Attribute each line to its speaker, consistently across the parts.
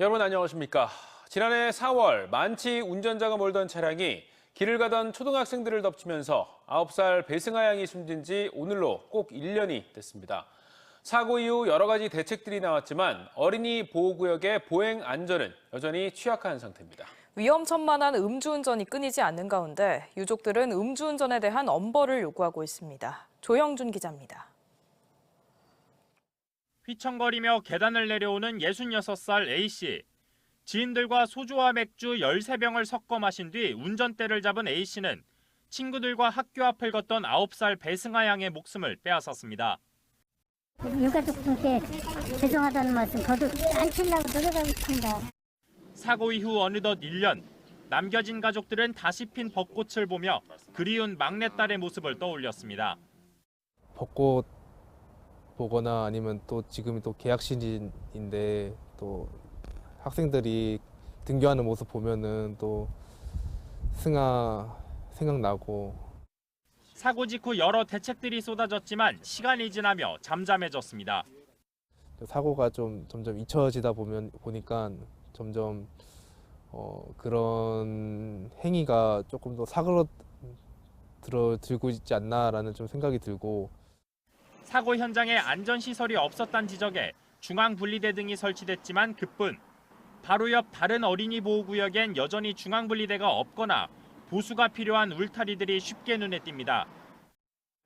Speaker 1: 여러분 안녕하십니까? 지난해 4월 만취 운전자가 몰던 차량이 길을 가던 초등학생들을 덮치면서 9살 배승아 양이 숨진 지 오늘로 꼭 1년이 됐습니다. 사고 이후 여러 가지 대책들이 나왔지만 어린이 보호구역의 보행 안전은 여전히 취약한 상태입니다.
Speaker 2: 위험천만한 음주운전이 끊이지 않는 가운데 유족들은 음주운전에 대한 엄벌을 요구하고 있습니다. 조형준 기자입니다.
Speaker 3: 휘청거리며 계단을 내려오는 66살 A씨. 지인들과 소주와 맥주 13병을 섞어 마신 뒤 운전대를 잡은 A씨는 친구들과 학교 앞을 걷던 9살 배승아 양의 목숨을 빼앗았습니다.
Speaker 4: 유가족분께 죄송하다는 말씀 거듭 안 치려고 노력하고 있습니다.
Speaker 3: 사고 이후 어느덧 1년. 남겨진 가족들은 다시 핀 벚꽃을 보며 그리운 막내딸의 모습을 떠올렸습니다.
Speaker 5: 벚꽃 보거나 아니면 또 지금이 또 개학 시즌인데 또 학생들이 등교하는 모습 보면은 또 승아 생각나고.
Speaker 3: 사고 직후 여러 대책들이 쏟아졌지만 시간이 지나며 잠잠해졌습니다.
Speaker 5: 사고가 좀 점점 잊혀지다 보니까 점점 그런 행위가 조금 더 사그러들고 있지 않나라는 좀 생각이 들고.
Speaker 3: 사고 현장에 안전시설이 없었다는 지적에 중앙분리대 등이 설치됐지만 그뿐. 바로 옆 다른 어린이 보호구역엔 여전히 중앙분리대가 없거나 보수가 필요한 울타리들이 쉽게 눈에 띕니다.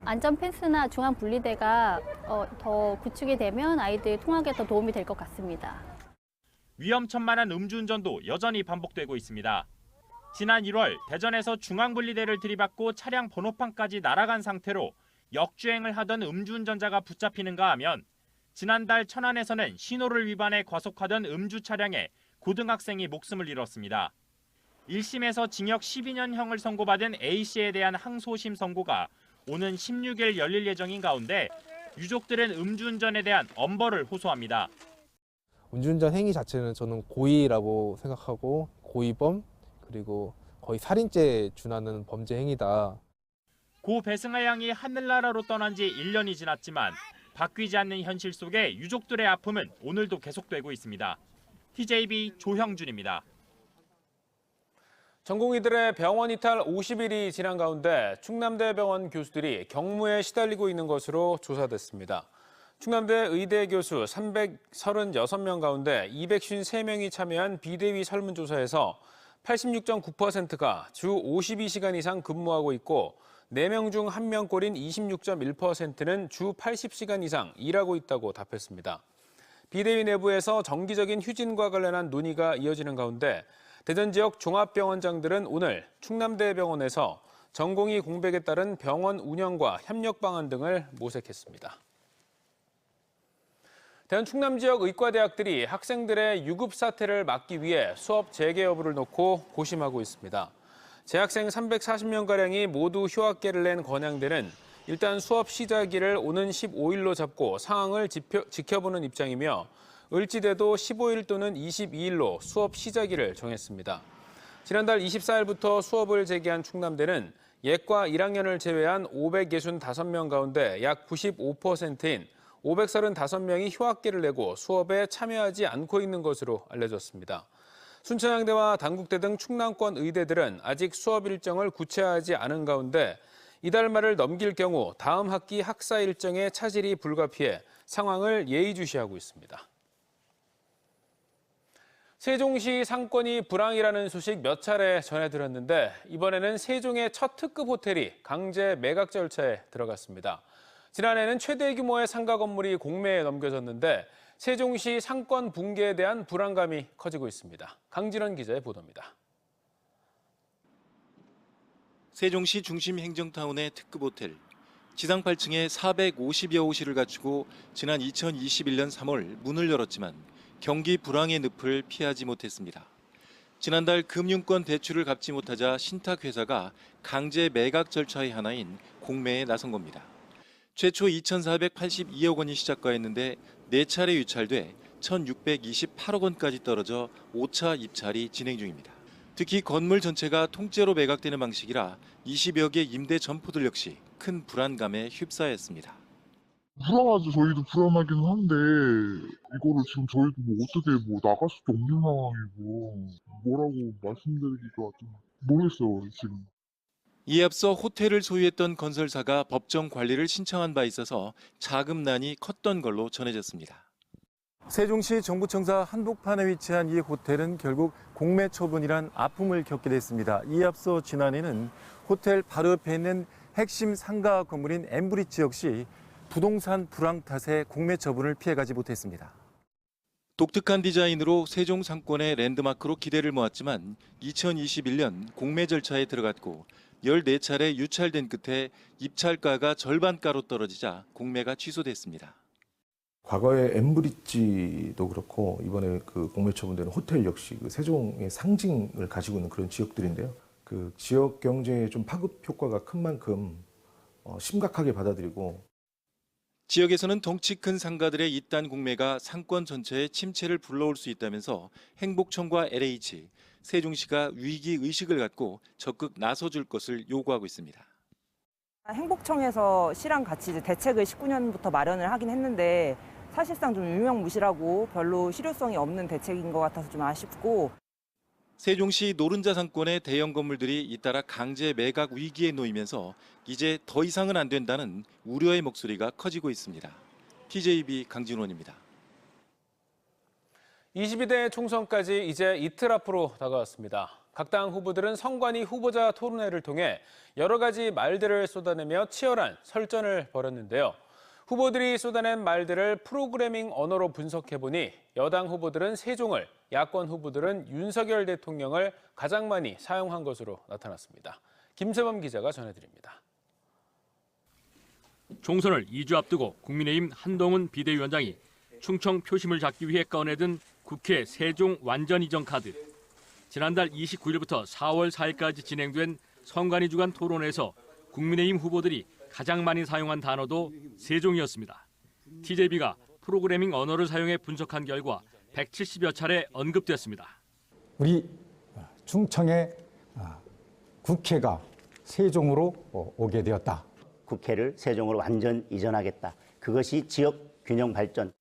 Speaker 6: 안전 펜스나 중앙 분리대가 더 구축이 되면 아이들 통학에 더 도움이 될 것 같습니다.
Speaker 3: 위험천만한 음주운전도 여전히 반복되고 있습니다. 지난 1월 대전에서 중앙 분리대를 들이받고 차량 번호판까지 날아간 상태로 역주행을 하던 음주운전자가 붙잡히는가 하면 지난달 천안에서는 신호를 위반해 과속하던 음주 차량에 고등학생이 목숨을 잃었습니다. 1심에서 징역 12년형을 선고받은 A씨에 대한 항소심 선고가 오는 16일 열릴 예정인 가운데 유족들은 음주운전에 대한 엄벌을 호소합니다.
Speaker 5: 음주운전 행위 자체는 저는 고의라고 생각하고 고의범 그리고 거의 살인죄에 준하는 범죄 행위다.
Speaker 3: 고 배승아 양이 하늘나라로 떠난 지 1년이 지났지만 바뀌지 않는 현실 속에 유족들의 아픔은 오늘도 계속되고 있습니다. TJB 조형준입니다.
Speaker 1: 전공의들의 병원 이탈 50일이 지난 가운데 충남대병원 교수들이 경무에 시달리고 있는 것으로 조사됐습니다. 충남대 의대 교수 336명 가운데 253명이 참여한 비대위 설문조사에서 86.9%가 주 52시간 이상 근무하고 있고 4명 중 1명꼴인 26.1%는 주 80시간 이상 일하고 있다고 답했습니다. 비대위 내부에서 정기적인 휴진과 관련한 논의가 이어지는 가운데 대전 지역 종합병원장들은 오늘 충남대병원에서 전공의 공백에 따른 병원 운영과 협력 방안 등을 모색했습니다. 대전 충남 지역 의과대학들이 학생들의 유급 사태를 막기 위해 수업 재개 여부를 놓고 고심하고 있습니다. 재학생 340명가량이 모두 휴학계를 낸 건양대는 일단 수업 시작일을 오는 15일로 잡고 상황을 지켜보는 입장이며 을지대도 15일 또는 22일로 수업 시작일을 정했습니다. 지난달 24일부터 수업을 재개한 충남대는 예과 1학년을 제외한 565명 가운데 약 95%인 535명이 휴학계를 내고 수업에 참여하지 않고 있는 것으로 알려졌습니다. 순천향대와 단국대 등 충남권 의대들은 아직 수업 일정을 구체화하지 않은 가운데 이달 말을 넘길 경우 다음 학기 학사 일정에 차질이 불가피해 상황을 예의주시하고 있습니다. 세종시 상권이 불황이라는 소식 몇 차례 전해드렸는데 이번에는 세종의 첫 특급 호텔이 강제 매각 절차에 들어갔습니다. 지난해는 최대 규모의 상가 건물이 공매에 넘겨졌는데 세종시 상권 붕괴에 대한 불안감이 커지고 있습니다. 강진원 기자의 보도입니다.
Speaker 7: 세종시 중심 행정타운의 특급 호텔. 지상 8층에 450여 호실을 갖추고 지난 2021년 3월 문을 열었지만 경기 불황의 늪을 피하지 못했습니다. 지난달 금융권 대출을 갚지 못하자 신탁회사가 강제 매각 절차의 하나인 공매에 나선 겁니다. 최초 2,482억 원이 시작가했는데 4차례 유찰돼 1,628억 원까지 떨어져 5차 입찰이 진행 중입니다. 특히 건물 전체가 통째로 매각되는 방식이라 20여 개 임대 점포들 역시 큰 불안감에 휩싸였습니다.
Speaker 8: 불안하죠. 저희도 불안하긴 한데 이거를 지금 저희도 뭐 어떻게 뭐 나갈 수도 없는 상황이고 뭐라고 말씀드리기가 좀 모르겠어요, 지금.
Speaker 7: 이에 앞서 호텔을 소유했던 건설사가 법정 관리를 신청한 바 있어서 자금난이 컸던 걸로 전해졌습니다. 세종시 정부청사 한복판에 위치한 이 호텔은 결국 공매 처분이란 아픔을 겪게 됐습니다. 이에 앞서 지난해는 호텔 바로 옆에 있는 핵심 상가 건물인 엠브리지 역시 부동산 불황 탓에 공매 처분을 피해가지 못했습니다. 독특한 디자인으로 세종 상권의 랜드마크로 기대를 모았지만 2021년 공매 절차에 들어갔고 14차례 유찰된 끝에 입찰가가 절반가로 떨어지자 공매가 취소됐습니다.
Speaker 9: 과거에 엠브리지도 그렇고 이번에 그 공매 처분되는 호텔 역시 그 세종의 상징을 가지고 있는 그런 지역들인데요. 그 지역 경제에 좀 파급 효과가 큰 만큼 심각하게 받아들이고
Speaker 7: 지역에서는 덩치 큰 상가들의 이딴 공매가 상권 전체에 침체를 불러올 수 있다면서 행복청과 LH, 세종시가 위기 의식을 갖고 적극 나서줄 것을 요구하고 있습니다.
Speaker 10: 행복청에서 시랑 같이 이제 대책을 19년부터 마련을 하긴 했는데 사실상 좀 유명무실하고 별로 실효성이 없는 대책인 것 같아서 좀 아쉽고.
Speaker 7: 세종시 노른자 상권의 대형 건물들이 잇따라 강제 매각 위기에 놓이면서 이제 더 이상은 안 된다는 우려의 목소리가 커지고 있습니다. TJB 강진원입니다.
Speaker 1: 22대 총선까지 이제 이틀 앞으로 다가왔습니다. 각 당 후보들은 선관위 후보자 토론회를 통해 여러 가지 말들을 쏟아내며 치열한 설전을 벌였는데요. 후보들이 쏟아낸 말들을 프로그래밍 언어로 분석해보니 여당 후보들은 세종을, 야권 후보들은 윤석열 대통령을 가장 많이 사용한 것으로 나타났습니다. 김세범 기자가 전해드립니다.
Speaker 11: 총선을 2주 앞두고 국민의힘 한동훈 비대위원장이 충청 표심을 잡기 위해 꺼내든 국회 세종 완전 이전 카드. 지난달 29일부터 4월 4일까지 진행된 선관위 주간 토론에서 국민의힘 후보들이 가장 많이 사용한 단어도 세종이었습니다. TJB가 프로그래밍 언어를 사용해 분석한 결과 170여 차례 언급됐습니다.
Speaker 12: 우리 충청의 국회가 세종으로 오게 되었다.
Speaker 13: 국회를 세종으로 완전 이전하겠다. 그것이 지역 균형 발전.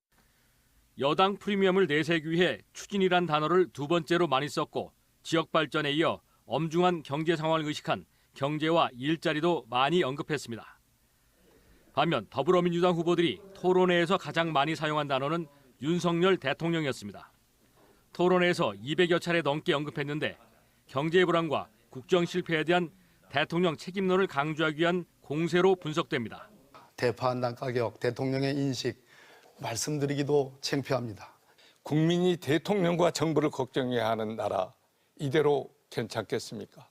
Speaker 11: 여당 프리미엄을 내세우기 위해 추진이란 단어를 두 번째로 많이 썼고 지역 발전에 이어 엄중한 경제 상황을 의식한 경제와 일자리도 많이 언급했습니다. 반면 더불어민주당 후보들이 토론회에서 가장 많이 사용한 단어는 윤석열 대통령이었습니다. 토론회에서 200여 차례 넘게 언급했는데 경제 불안과 국정 실패에 대한 대통령 책임론을 강조하기 위한 공세로 분석됩니다.
Speaker 14: 대파한당 가격, 대통령의 인식 말씀드리기도 창피합니다.
Speaker 15: 국민이 대통령과 정부를 걱정해야 하는 나라, 이대로 괜찮겠습니까?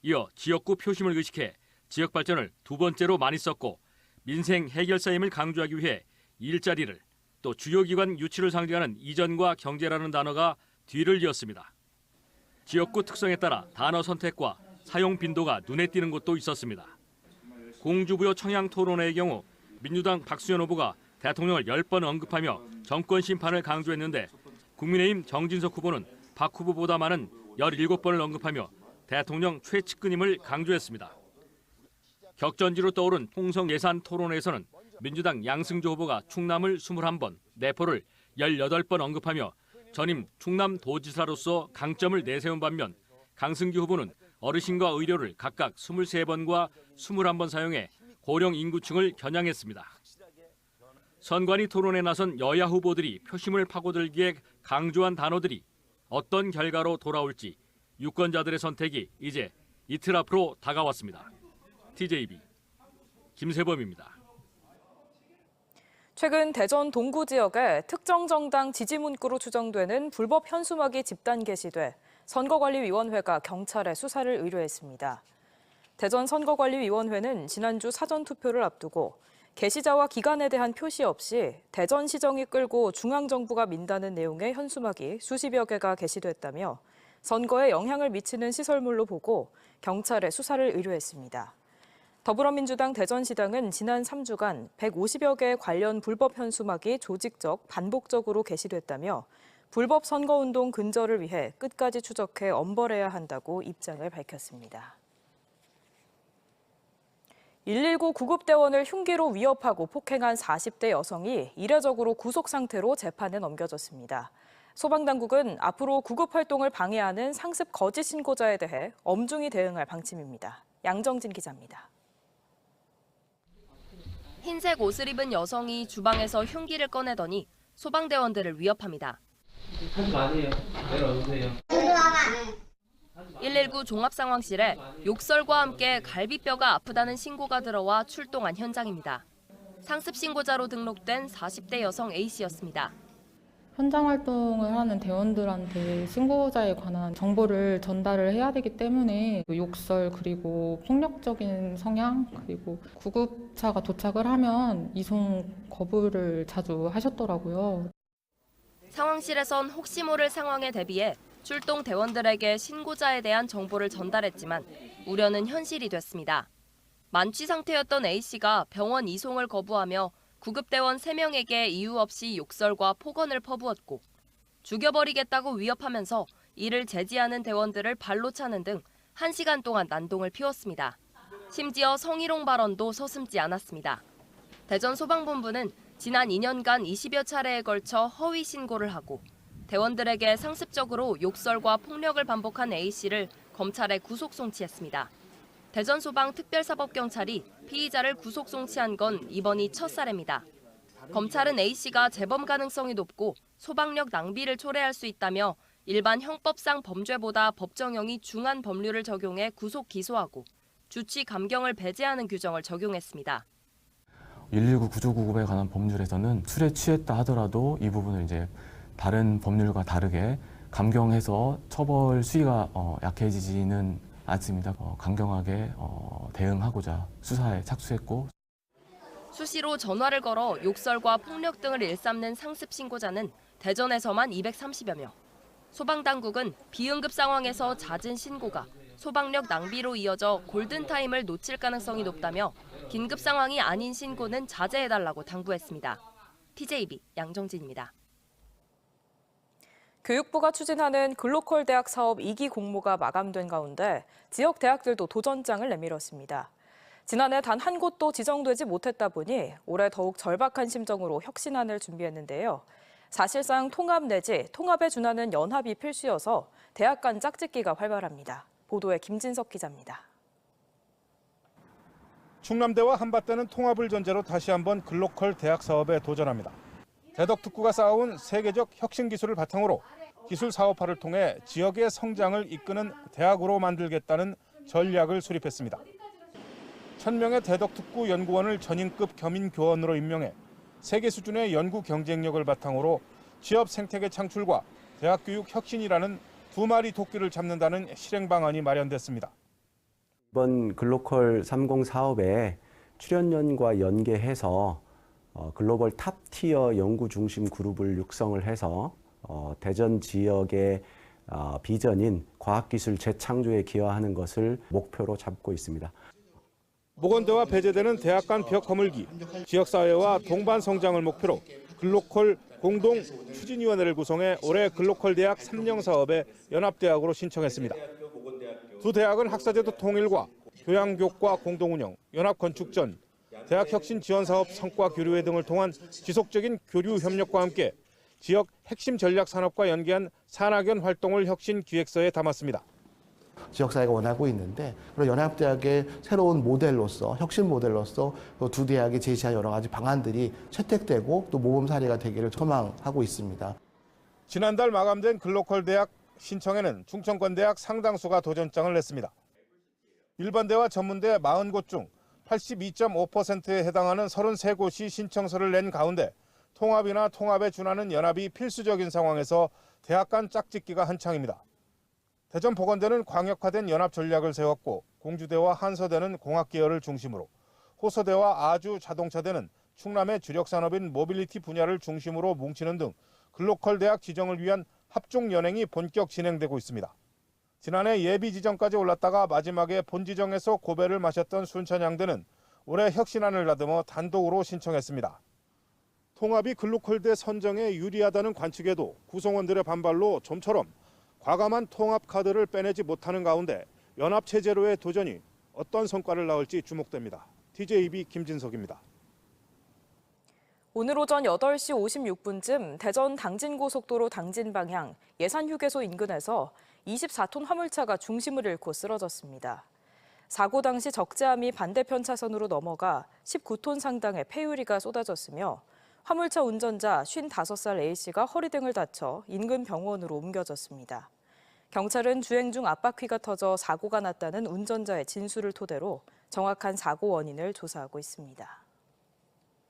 Speaker 11: 이어 지역구 표심을 의식해 지역 발전을 두 번째로 많이 썼고 민생 해결사임을 강조하기 위해 일자리를 또 주요 기관 유치를 상징하는 이전과 경제라는 단어가 뒤를 이었습니다. 지역구 특성에 따라 단어 선택과 사용 빈도가 눈에 띄는 곳도 있었습니다. 공주부여 청양 토론회의 경우 민주당 박수현 후보가 대통령을 10번 언급하며 정권 심판을 강조했는데 국민의힘 정진석 후보는 박 후보보다 많은 17번을 언급하며 대통령 최측근임을 강조했습니다. 격전지로 떠오른 통성 예산 토론회에서는 민주당 양승조 후보가 충남을 21번, 내포를 18번 언급하며 전임 충남도지사로서 강점을 내세운 반면 강승규 후보는 어르신과 의료를 각각 23번과 21번 사용해 고령 인구층을 겨냥했습니다. 선관위 토론에 나선 여야 후보들이 표심을 파고들기에 강조한 단어들이 어떤 결과로 돌아올지 유권자들의 선택이 이제 이틀 앞으로 다가왔습니다. TJB 김세범입니다.
Speaker 2: 최근 대전 동구 지역에 특정 정당 지지 문구로 추정되는 불법 현수막이 집단 게시돼 선거관리위원회가 경찰에 수사를 의뢰했습니다. 대전 선거관리위원회는 지난주 사전투표를 앞두고 게시자와 기간에 대한 표시 없이 대전시정이 끌고 중앙정부가 민다는 내용의 현수막이 수십여 개가 게시됐다며 선거에 영향을 미치는 시설물로 보고 경찰에 수사를 의뢰했습니다. 더불어민주당 대전시당은 지난 3주간 150여 개의 관련 불법 현수막이 조직적, 반복적으로 게시됐다며 불법 선거운동 근절을 위해 끝까지 추적해 엄벌해야 한다고 입장을 밝혔습니다. 119 구급대원을 흉기로 위협하고 폭행한 40대 여성이 이례적으로 구속 상태로 재판에 넘겨졌습니다. 소방당국은 앞으로 구급 활동을 방해하는 상습 거짓 신고자에 대해 엄중히 대응할 방침입니다. 양정진 기자입니다.
Speaker 16: 흰색 옷을 입은 여성이 주방에서 흉기를 꺼내더니 소방대원들을 위협합니다.
Speaker 17: 하지 마세요. 내려오세요.
Speaker 16: 119 종합상황실에 욕설과 함께 갈비뼈가 아프다는 신고가 들어와 출동한 현장입니다. 상습 신고자로 등록된 40대 여성 A씨였습니다.
Speaker 18: 현장 활동을 하는 대원들한테 신고자에 관한 정보를 전달을 해야 되기 때문에 욕설 그리고 폭력적인 성향 그리고 구급차가 도착을 하면 이송 거부를 자주 하셨더라고요.
Speaker 16: 상황실에선 혹시 모를 상황에 대비해 출동 대원들에게 신고자에 대한 정보를 전달했지만 우려는 현실이 됐습니다. 만취 상태였던 A씨가 병원 이송을 거부하며 구급대원 3명에게 이유 없이 욕설과 폭언을 퍼부었고 죽여버리겠다고 위협하면서 이를 제지하는 대원들을 발로 차는 등 1시간 동안 난동을 피웠습니다. 심지어 성희롱 발언도 서슴지 않았습니다. 대전소방본부는 지난 2년간 20여 차례에 걸쳐 허위 신고를 하고 대원들에게 상습적으로 욕설과 폭력을 반복한 A씨를 검찰에 구속 송치했습니다. 대전소방특별사법경찰이 피의자를 구속 송치한 건 이번이 첫 사례입니다. 검찰은 A씨가 재범 가능성이 높고 소방력 낭비를 초래할 수 있다며 일반 형법상 범죄보다 법정형이 중한 법률을 적용해 구속 기소하고 주치 감경을 배제하는 규정을 적용했습니다.
Speaker 19: 119 구조구급에 관한 법률에서는 술에 취했다 하더라도 이 부분을 이제 다른 법률과 다르게 감경해서 처벌 수위가 약해지지는 않습니다. 강경하게 대응하고자 수사에 착수했고
Speaker 16: 수시로 전화를 걸어 욕설과 폭력 등을 일삼는 상습 신고자는 대전에서만 230여 명. 소방당국은 비응급 상황에서 잦은 신고가 소방력 낭비로 이어져 골든타임을 놓칠 가능성이 높다며 긴급 상황이 아닌 신고는 자제해달라고 당부했습니다. TJB 양정진입니다.
Speaker 2: 교육부가 추진하는 글로컬 대학 사업 2기 공모가 마감된 가운데 지역 대학들도 도전장을 내밀었습니다. 지난해 단 한 곳도 지정되지 못했다 보니 올해 더욱 절박한 심정으로 혁신안을 준비했는데요. 사실상 통합 내지 통합에 준하는 연합이 필수여서 대학 간 짝짓기가 활발합니다. 보도에 김진석 기자입니다.
Speaker 20: 충남대와 한밭대는 통합을 전제로 다시 한번 글로컬 대학 사업에 도전합니다. 대덕특구가 쌓아온 세계적 혁신 기술을 바탕으로 기술 사업화를 통해 지역의 성장을 이끄는 대학으로 만들겠다는 전략을 수립했습니다. 1000명의 대덕특구 연구원을 전인급 겸임 교원으로 임명해 세계 수준의 연구 경쟁력을 바탕으로 취업 생태계 창출과 대학 교육 혁신이라는 두 마리 토끼를 잡는다는 실행 방안이 마련됐습니다.
Speaker 21: 이번 글로컬 30 사업에 출연연과 연계해서 글로벌 탑티어 연구 중심 그룹을 육성을 해서 대전 지역의 비전인 과학기술 재창조에 기여하는 것을 목표로 잡고 있습니다.
Speaker 20: 모건대와 배재대는 대학 간 벽 허물기, 지역사회와 동반 성장을 목표로 글로컬 공동 추진위원회를 구성해 올해 글로컬 대학 3년 사업에 연합대학으로 신청했습니다. 두 대학은 학사제도 통일과 교양교과 공동운영, 연합건축전, 대학혁신 지원사업 성과 교류회 등을 통한 지속적인 교류 협력과 함께 지역 핵심 전략 산업과 연계한 산학연 활동을 혁신 기획서에 담았습니다.
Speaker 22: 지역사회가 원하고 있는데 그런 연합대학의 새로운 모델로서 혁신 모델로서 두 대학이 제시한 여러 가지 방안들이 채택되고 또 모범 사례가 되기를 소망하고 있습니다.
Speaker 20: 지난달 마감된 글로컬 대학 신청에는 충청권대학 상당수가 도전장을 냈습니다. 일반대와 전문대 40곳 중 82.5%에 해당하는 33곳이 신청서를 낸 가운데 통합이나 통합에 준하는 연합이 필수적인 상황에서 대학 간 짝짓기가 한창입니다. 대전보건대는 광역화된 연합 전략을 세웠고 공주대와 한서대는 공학계열을 중심으로 호서대와 아주 자동차대는 충남의 주력 산업인 모빌리티 분야를 중심으로 뭉치는 등 글로컬 대학 지정을 위한 합종 연행이 본격 진행되고 있습니다. 지난해 예비 지정까지 올랐다가 마지막에 본 지정에서 고배를 마셨던 순천향대는 올해 혁신안을 다듬어 단독으로 신청했습니다. 통합이 글로컬대 선정에 유리하다는 관측에도 구성원들의 반발로 좀처럼 과감한 통합 카드를 빼내지 못하는 가운데 연합체제로의 도전이 어떤 성과를 낳을지 주목됩니다. TJB 김진석입니다.
Speaker 2: 오늘 오전 8시 56분쯤 대전 당진고속도로 당진 방향 예산휴게소 인근에서 24톤 화물차가 중심을 잃고 쓰러졌습니다. 사고 당시 적재함이 반대편 차선으로 넘어가 19톤 상당의 폐유리가 쏟아졌으며 화물차 운전자 55살 A씨가 허리 등을 다쳐 인근 병원으로 옮겨졌습니다. 경찰은 주행 중 압박휘가 터져 사고가 났다는 운전자의 진술을 토대로 정확한 사고 원인을 조사하고 있습니다.